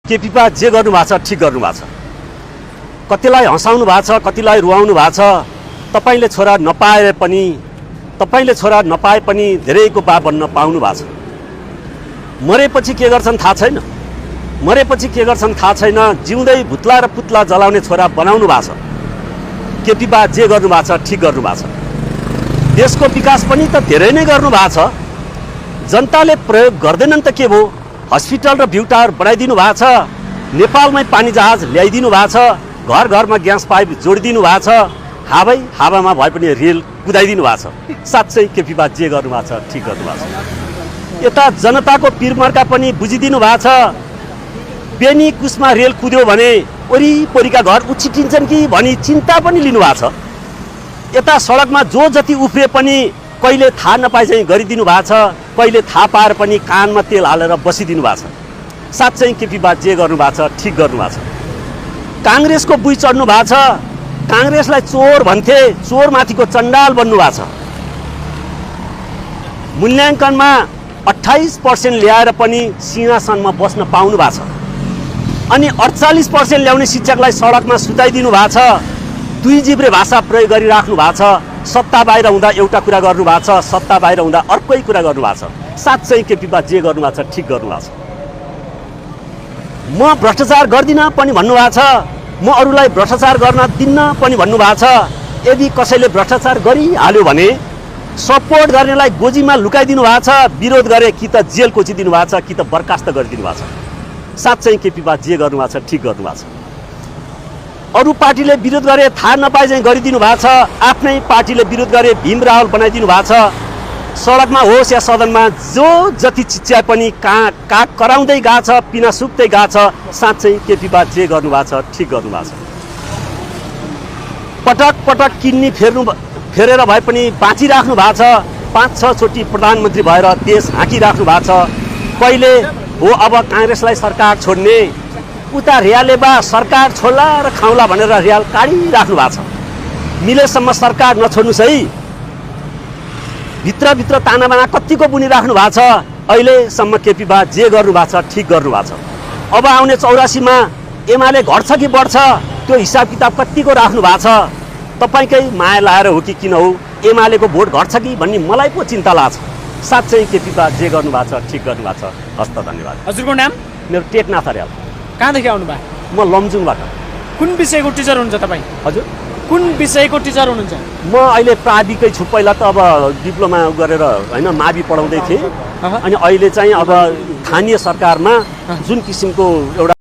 केपीपा जे गर्नु भएको छ ठिक गर्नु भएको छ। कतिलाई हँसाउनु भएको छ, कतिलाई रुवाउनु भएको छ। तपाईले छोरा नपाए पनि धेरैको बा बन्न पाउनु भएको छ। मरेपछि के गर्छन् थाहा छैन, जिउँदै भुत्ला र पुत्ला जलाउने छोरा बनाउनु भएको छ। केपीपा जे गर्नु भएको छ ठिक गर्नु भएको छ। देशको विकास पनि त धेरै नै गर्नु भएको छ। जनताले प्रयोग गर्दैनन् त के भयो? हस्पिटल र भ्यू टावर बनाइदिनु भएको छ, नेपालमै पानी जहाज ल्याइदिनु भएको छ, घर घरमा ग्यास पाइप जोडिदिनु भएको छ, हावामा भए पनि रेल कुदाइदिनु भएको छ। साँच्चै केपीपा जे गर्नु भएको छ ठिक गर्नु भएको छ। यता जनताको पिरमर्का पनि बुझिदिनु भएको छ। बेनी कुसमा रेल कुद्यो भने वरिपरिका घर उछिटिन्छन् कि भनी चिन्ता पनि लिनु भएको छ। यता सडकमा जो जति उफ्रिए पनि कहिले थाहा नपाए चाहिँ गरिदिनु भएको छ, कहिले थाहा पाएर पनि कानमा तेल हालेर बसिदिनु भएको छ। साँच्चै केपीपा जे गर्नु भएको छ ठिक गर्नु भएको छ। काङ्ग्रेसको बुई चढ्नु भएको छ। काङ्ग्रेसलाई चोर भन्थे, चोरमाथिको चण्डाल बन्नु भएको छ। मूल्याङ्कनमा 28% ल्याएर पनि सिंहासनमा बस्न पाउनु भएको छ। अनि 48% ल्याउने शिक्षकलाई सडकमा सुताइदिनु भएको छ। दुई जिब्रे भाषा प्रयोग गरिराख्नु भएको छ। सत्ता बाहिर हुँदा एउटा कुरा गर्नु भएको छ, सत्ता बाहिर हुँदा अर्कै कुरा गर्नु भएको छ। साँच्चै केपीपा जे गर्नु भएको छ ठिक गर्नु भएको छ। म भ्रष्टाचार गर्दिनँ पनि भन्नुभएको छ, म अरूलाई भ्रष्टाचार गर्न दिन्न पनि भन्नुभएको छ। यदि कसैले भ्रष्टाचार गरिहाल्यो भने सपोर्ट गर्नेलाई गोजीमा लुकाइदिनु भएको छ, विरोध गरे कि त जेल कोचिदिनु भएको छ कि त बर्खास्त गरिदिनु भएको छ। साँच्चै केपीपा जे गर्नु भएको छ ठिक गर्नु भएको छ। अरू पार्टीले विरोध गरे थाहा नपाए चाहिँ गरिदिनु भएको छ, आफ्नै पार्टीले विरोध गरे भीम रावल बनाइदिनु भएको छ। सडकमा होस् या सदनमा जो जति चिच्याए पनि काग कराउँदै गएको छ, पिना सुक्दै गएको छ। साँच्चै केपीपा जे गर्नु भएको छ ठिक गर्नु भएको छ। पटक पटक किन्नी फेरेर भए पनि बाँचिराख्नु भएको छ। 5-6 चोटि प्रधानमन्त्री भएर देश हाँकिराख्नु भएको छ। कहिले हो अब काङ्ग्रेसलाई सरकार छोड्ने, उता रियालले बा सरकार छोड्ला र खाउँला भनेर रियाल काडिराख्नु भएको छ। मिलेसम्म सरकार नछोड्नुहोस् है। भित्रभित्र तानाबाना कतिको बुनिराख्नु भएको छ। अहिलेसम्म केपीपा जे गर्नु भएको छ ठिक गर्नु भएको छ। अब आउने 84मा एमाले घट्छ कि बढ्छ त्यो हिसाब किताब कतिको राख्नु भएको छ। तपाईँकै माया लाएर हो कि किन हो, एमालेको भोट घट्छ कि भन्ने मलाई पो चिन्ता लाग्छ। साँच्चै केपीपा जे गर्नु भएको छ ठिक गर्नु भएको छ। हस्त धन्यवाद। हजुरको नाम? मेरो टेकनाथ अर्याल। कहाँदेखि आउनु भयो? म लमजुङबाट। कुन विषयको टिचर हुनुहुन्छ तपाईँ? हजुर, कुन विषयको टिचर हुनुहुन्छ? म अहिले प्राविकै छु। पहिला त अब डिप्लोमा गरेर होइन मावि पढाउँदै थिएँ। अनि अहिले चाहिँ अब स्थानीय सरकारमा जुन किसिमको एउटा